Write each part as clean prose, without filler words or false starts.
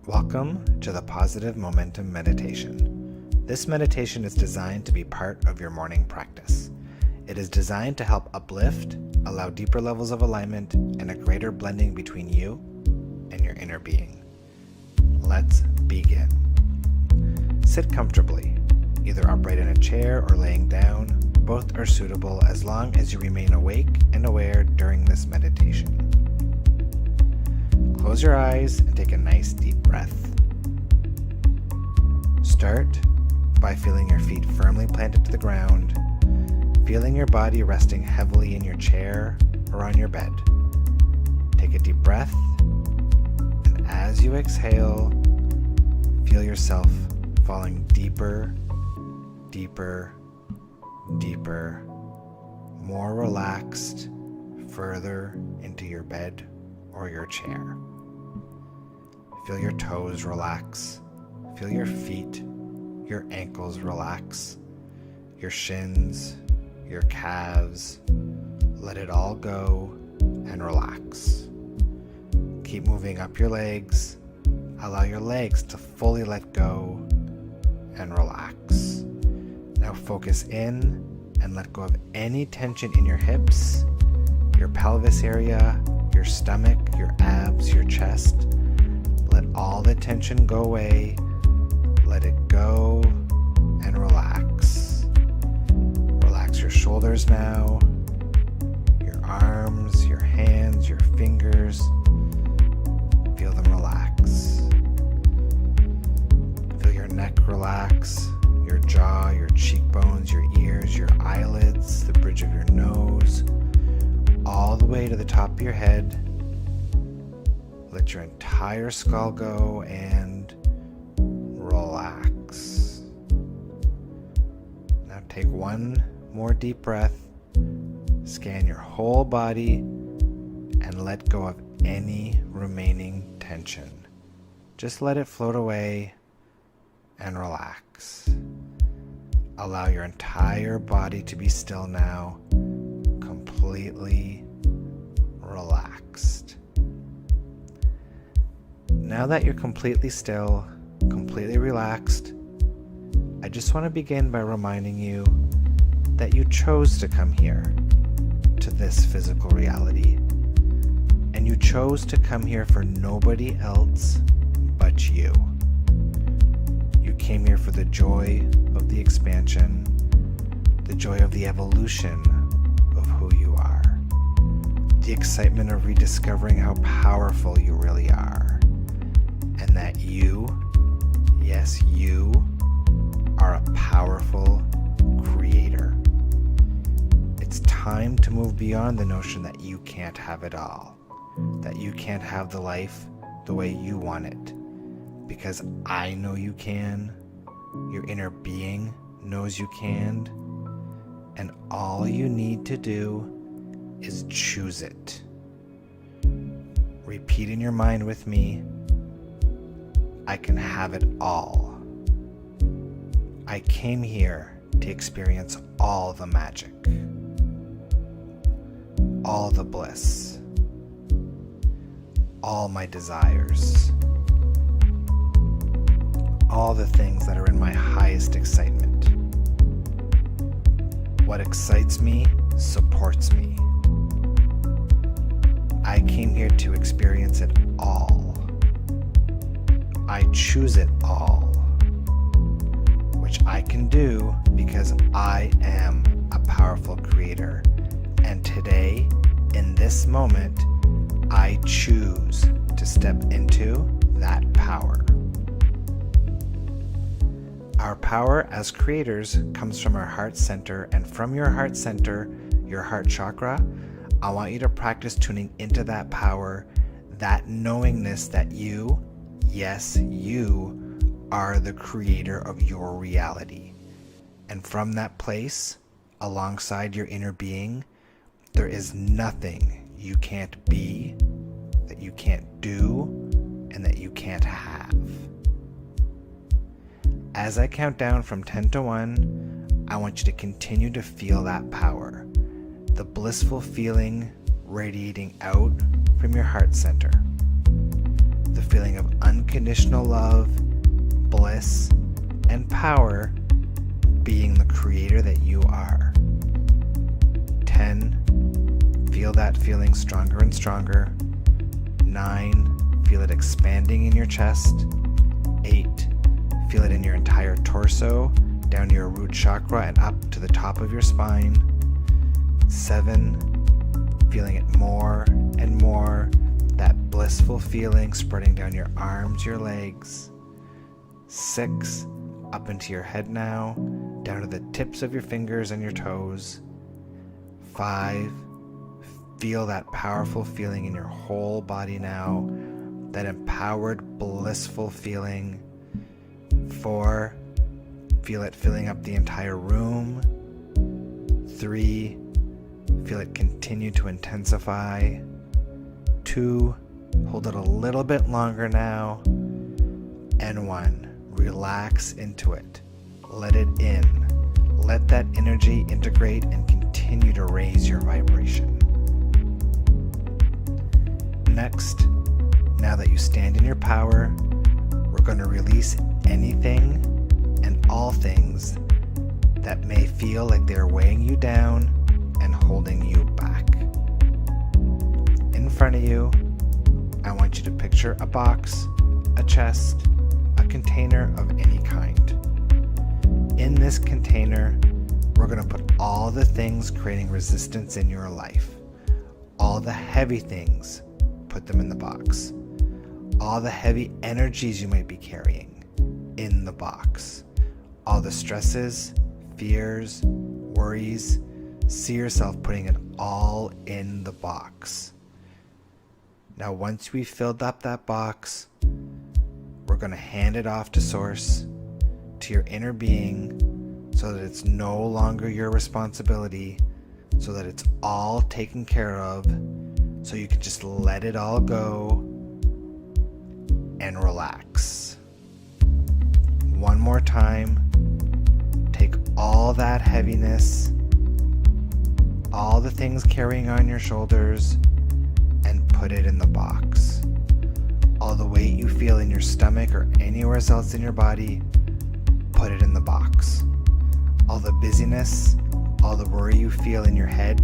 Welcome to the Positive Momentum Meditation. This meditation is designed to be part of your morning practice. It is designed to help uplift, allow deeper levels of alignment, and a greater blending between you and your inner being. Let's begin. Sit comfortably, either upright in a chair or laying down. Both are suitable as long as you remain awake and aware during this meditation. Close your eyes and take a nice deep breath. Start by feeling your feet firmly planted to the ground, feeling your body resting heavily in your chair or on your bed. Take a deep breath, and as you exhale, feel yourself falling deeper, deeper, deeper, more relaxed, further into your bed or your chair. Feel your toes relax. Feel your feet, your ankles relax, your shins, your calves. Let it all go and relax. Keep moving up your legs. Allow your legs to fully let go and relax. Now focus in and let go of any tension in your hips, your pelvis area, your stomach, your abs, your chest. Let all the tension go away. Let it go and relax. Relax your shoulders now, your arms, your hands, your fingers. Feel them relax. Feel your neck relax, your jaw, your cheekbones, your ears, your eyelids, the bridge of your nose, all the way to the top of your head. Let your entire skull go and relax. Now take one more deep breath. Scan your whole body and let go of any remaining tension. Just let it float away and relax. Allow your entire body to be still now, completely relaxed. Now that you're completely still, completely relaxed, I just want to begin by reminding you that you chose to come here, to this physical reality. And you chose to come here for nobody else but you. You came here for the joy of the expansion, the joy of the evolution of who you are, the excitement of rediscovering how powerful you really are, and that you, yes, you, are a powerful creator. It's time to move beyond the notion that you can't have it all, that you can't have the life the way you want it, because I know you can, your inner being knows you can, and all you need to do is choose it. Repeat in your mind with me, I can have it all. I came here to experience all the magic, all the bliss, all my desires, all the things that are in my highest excitement. What excites me supports me. I came here to experience it all. I choose it all, which I can do because I am a powerful creator. And today, in this moment, I choose to step into that power. Our power as creators comes from our heart center, and from your heart center, your heart chakra, I want you to practice tuning into that power, that knowingness that you, yes, you, are the creator of your reality. And from that place, alongside your inner being, there is nothing you can't be, that you can't do, and that you can't have. As I count down from 10 to 1, I want you to continue to feel that power, the blissful feeling radiating out from your heart center, the feeling of unconditional unconditional love, bliss, and power, being the creator that you are. 10. Feel that feeling stronger and stronger. 9. Feel it expanding in your chest. 8. Feel it in your entire torso, down to your root chakra and up to the top of your spine. 7. Feeling it more and more, that blissful feeling spreading down your arms, your legs. 6. Up into your head now, down to the tips of your fingers and your toes. 5. Feel that powerful feeling in your whole body now, that empowered, blissful feeling. 4. Feel it filling up the entire room. 3. Feel it continue to intensify. 2. Hold it a little bit longer now. And 1. Relax into it. Let it in. Let that energy integrate and continue to raise your vibration. Next, now that you stand in your power, we're going to release anything and all things that may feel like they're weighing you down and holding you back. In front of you, I want you to picture a box, a chest, a container of any kind. In this container, we're going to put all the things creating resistance in your life. All the heavy things, put them in the box. All the heavy energies you might be carrying, in the box. All the stresses, fears, worries, see yourself putting it all in the box. Now, once we've filled up that box, we're going to hand it off to Source, to your inner being, so that it's no longer your responsibility, so that it's all taken care of, so you can just let it all go and relax. One more time, take all that heaviness, all the things carrying on your shoulders, and put it in the box. All the weight you feel in your stomach or anywhere else in your body, put it in the box. All the busyness, all the worry you feel in your head,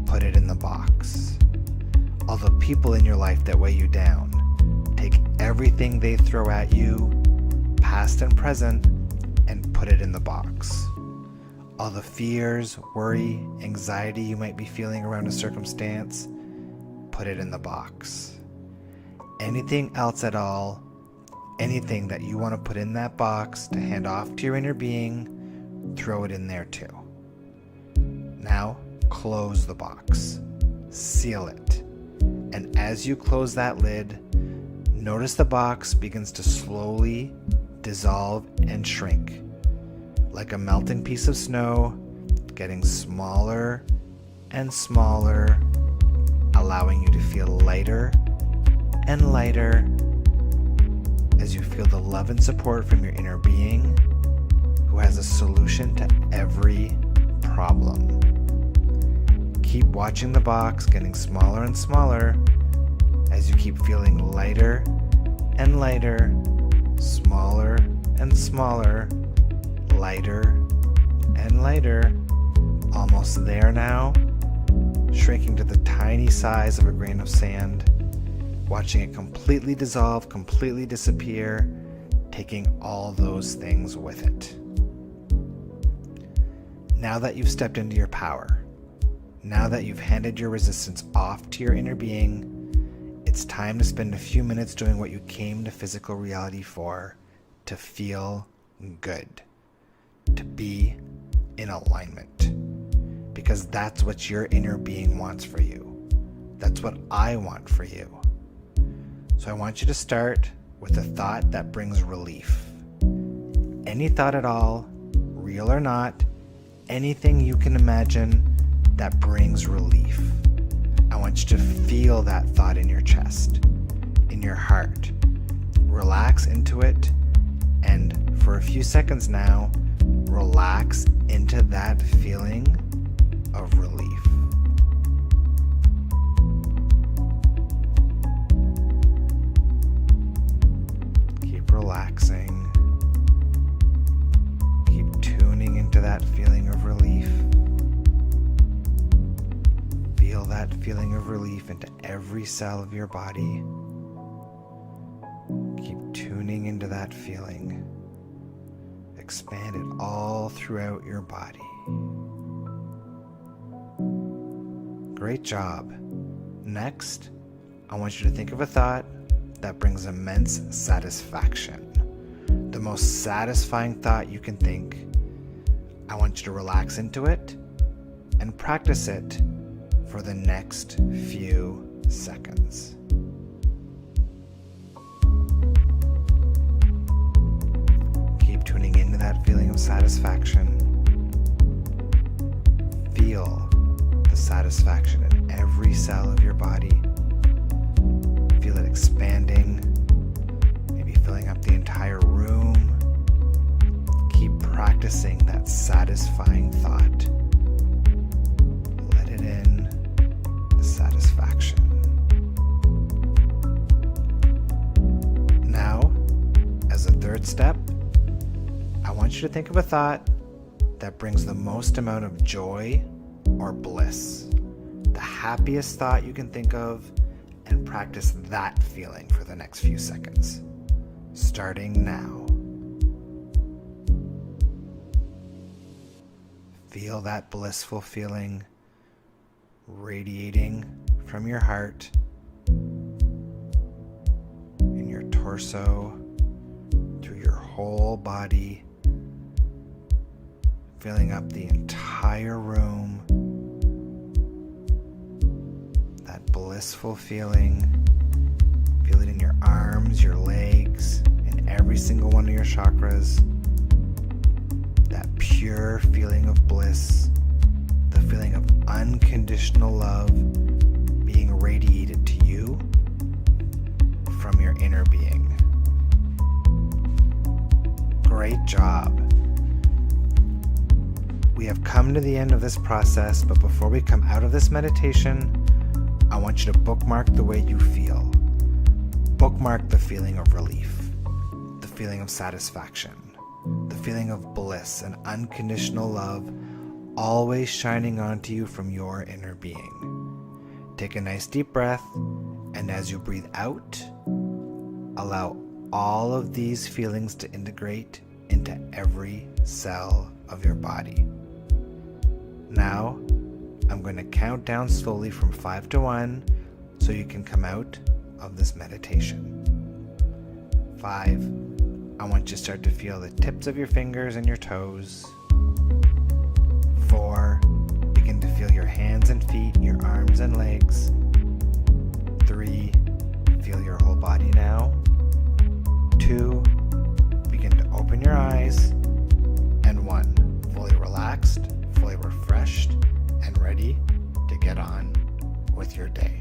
put it in the box. All the people in your life that weigh you down, take everything they throw at you, past and present, and put it in the box. All the fears, worry, anxiety you might be feeling around a circumstance, put it in the box. Anything else at all, anything that you want to put in that box to hand off to your inner being, throw it in there too. Now, close the box. Seal it. And as you close that lid, notice the box begins to slowly dissolve and shrink. Like a melting piece of snow, getting smaller and smaller, allowing you to feel lighter and lighter as you feel the love and support from your inner being, who has a solution to every problem. Keep watching the box getting smaller and smaller as you keep feeling lighter and lighter, smaller and smaller, lighter and lighter, almost there now, shrinking to the tiny size of a grain of sand, watching it completely dissolve, completely disappear, taking all those things with it. Now that you've stepped into your power, now that you've handed your resistance off to your inner being, it's time to spend a few minutes doing what you came to physical reality for, to feel good, to be in alignment, because that's what your inner being wants for you. That's what I want for you. So I want you to start with a thought that brings relief. Any thought at all, real or not, anything you can imagine that brings relief. I want you to feel that thought in your chest, in your heart. Relax into it, and for a few seconds now, relax into that feeling of relief. feeling of relief into every cell of your body. Keep tuning into that feeling. Expand it all throughout your body. Great job. Next, I want you to think of a thought that brings immense satisfaction. The most satisfying thought you can think. I want you to relax into it and practice it for the next few seconds. Keep tuning into that feeling of satisfaction. Feel the satisfaction in every cell of your body. Feel it expanding, maybe filling up the entire room. Keep practicing that satisfying thought. Let it in, the satisfaction. Now, as a third step, I want you to think of a thought that brings the most amount of joy or bliss. The happiest thought you can think of, and practice that feeling for the next few seconds, starting now. Feel that blissful feeling radiating from your heart, in your torso, through your whole body, filling up the entire room. That blissful feeling. Feel it in your arms, your legs, in every single one of your chakras. That pure feeling of bliss, the feeling of unconditional love being radiated to you from your inner being. Great job. We have come to the end of this process, but before we come out of this meditation, I want you to bookmark the way you feel. Bookmark the feeling of relief, the feeling of satisfaction, the feeling of bliss and unconditional love always shining onto you from your inner being. Take a nice deep breath, and as you breathe out, allow all of these feelings to integrate into every cell of your body. Now, I'm going to count down slowly from 5 to 1 so you can come out of this meditation. 5, I want you to start to feel the tips of your fingers and your toes. 4, begin to feel your hands and feet, your arms and legs. 3, feel your whole body now. 2, begin to open your eyes. And 1, fully relaxed, fully refreshed, and ready to get on with your day.